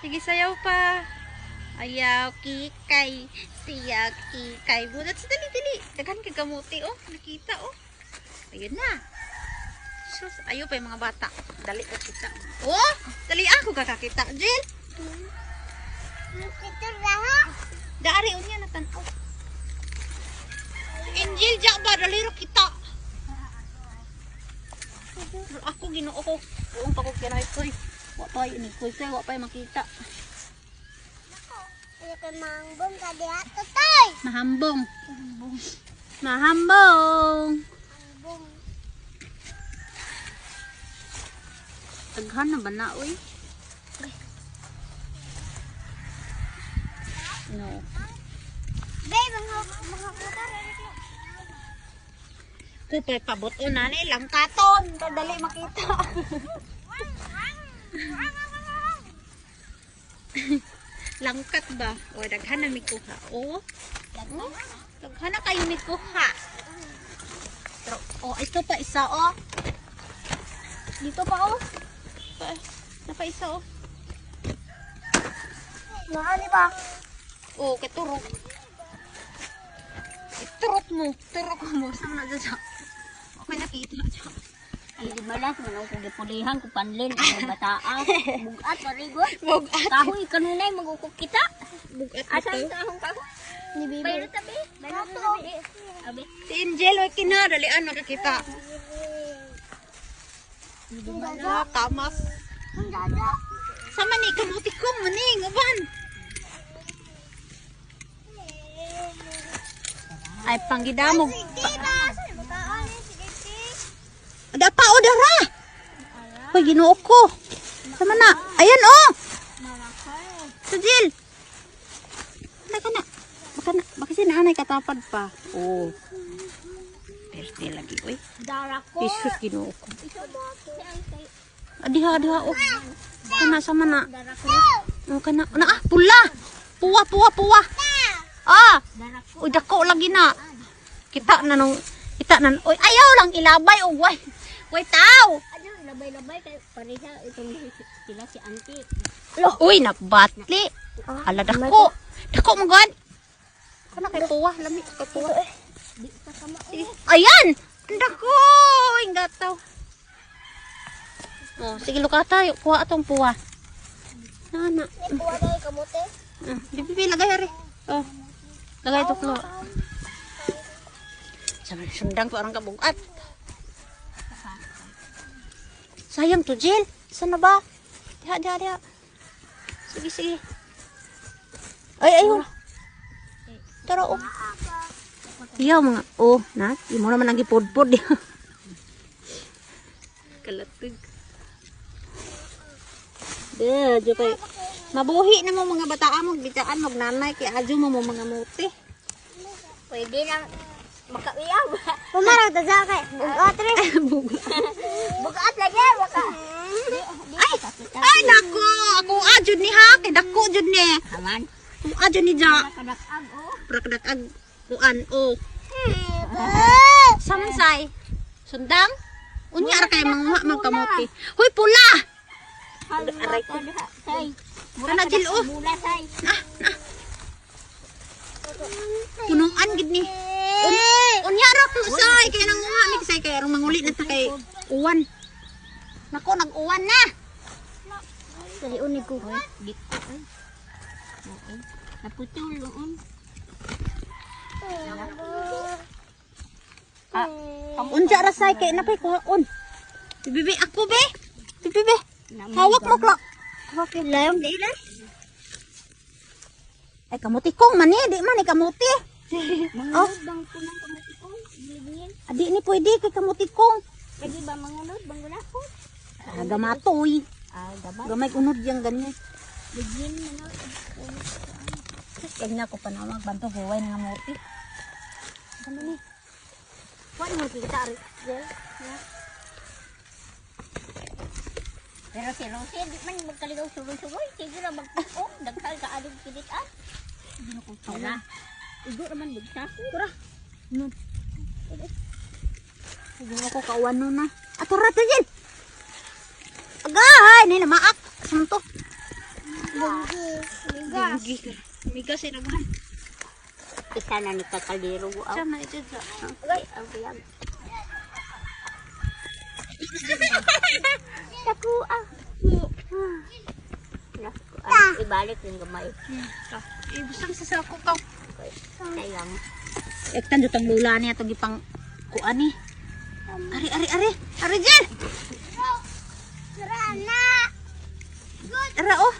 Sige, sayaw pa. Ayaw, kikay. Siya, kikay. Bunat sa dali-dali. Daghan ka gamuti, oh. Nakita, oh. Ayun na. Sus, ayaw pa yung mga bata. Dali ka kita. Oh, dali ako kakakita. Jill. Ito lahat. Dari, unya na tanaw. Angel, diya ba? Dali ro kita. Ako ginoo ko. Uong pa ko kinay koy. Wa pa ini koy kay wa pa makita. Ito kay mangbong ka diha totoy. Mahambong. Mahambong. Mangbong. Taghan na ba na oy? No. Babe, mga motor. Kupay pabuto na ni lang katon. Dali makita. Langkat ba? O, daghan na mikuha. O, daghan na kayo mikuha. Pero, o, ito pa isa, o. Dito pa, o. Napa isa, o. Mahali ba? O, keturok. Turok mo. Turok mo. Saan na dyan siya? Okay, nakita siya. Ay, di balas, manong kong gipulihan, kung panlin, ang bataan. Bugat, marigot. Bugat. Kahoy, kanunay, magukok kita. Bugat Asan ito. ka akong kahoy? Ni Bibi. Bayro tabi. Bayro tabi. Abi. Si Angel, ay kinadalian nakakita. Tamas. Ang dada. Sama ni kamuti ko, maning, uban. Ay, panggidamog. Ada pa, o, dara. Uy, ginuo ko. Sama na. Ayan, o. Sujil. Baka na. Baka sinaanay katapad pa. O. Perte lagi, uy. Dara ko. Isus, ginuo ko. Adiha, o. Kana, sama na. Dara ko. O, kana. Ah, pula. Puwa. Ah. Dara ko. Uy, dako lagi na. Kita na. Uy, ayaw lang ilabay. O, way. Way, tao. Ano, labay-labay. Pareha, itong sila si auntie. Uy, nabatli. Ala, dako. Dako mo gan. Kana kay puwa. Lami kay puwa. Di ka kama. Ayan. Dako. Uy, gataw. Oh, sige, lukata. Kuha atong puwa. Nana. Kuha tayo kamote. Bibi, lagay hari. Oh. Lagay ito klo. Sundang ko orang kabugat. Sayang to, Jill. Sana ba? Diha. Sige. Ay, ayun. Tara, oh. Iya, mga. Oh, na. Di mo naman ang ipod-pod. Kalatug. Adyo kay. Mabuhi na mo mga bataan mo. Bitaan mo, nanay. Kaya adyo mo mga muti. Pwede lang makaiyaw. Pumarag ta sa kay. Bugat rin. Bugat lagi, baka. Ay, nako. Ako adyo ni ha. Kay dako adyo ni. Aman. Ako adyo ni ja. Kadak-ab, oh. Prakdak kuan o. Samansay. Sundang. Unya ra kay manguha magkamuti. Hoy, pula. Aray ko. Say. Kana Jill, oh. Mula, say. Punuan gid ni. Unya ra ko say kay nanguha ni say kay arong manguli na ta kay uwan. Nako, nag-uwan na. Dali uni ko. Dito, ay. Oo. Naputol, noon. Unja ra say kay napay kuhaon. Bibi ako be. Bibi. Hawak mo klok. Hawak yung layong di na. Ay, kamuti kong mani. Di man, kamuti. Oh. Bang punang kamuti ko. Bilibingin. Adi ni pwede kay kamuti kong. Pwede ba mangunod? Banggula ko? Gamatoy. Gabay. Gamay unod yang ganyan. Bigyan mo na. Kanya ko panawag. Banto huway na kamuti. Ano ni? Wala mo kita rin. Pero si Rosie, di man magkaligaw suloy-suloy. Sige na magpukong. Daghal ka aling kinitan. Wala. Igo naman magsako. Tara. Siguro ako kauwan nun na. Ato rata dyan. Agay! Hindi na maak. Saan to? Bigas. Migas ina ba? Isa na ni kakaliro ko. Sama ito sa. Ay, ang kayang. Taku ah. Ibalik yung gamay. Ibusang sa sako ka. Sayang. Ektan dutang bula niya itong ipang kuan ni. Ari Jen! Sarana. Ara oh.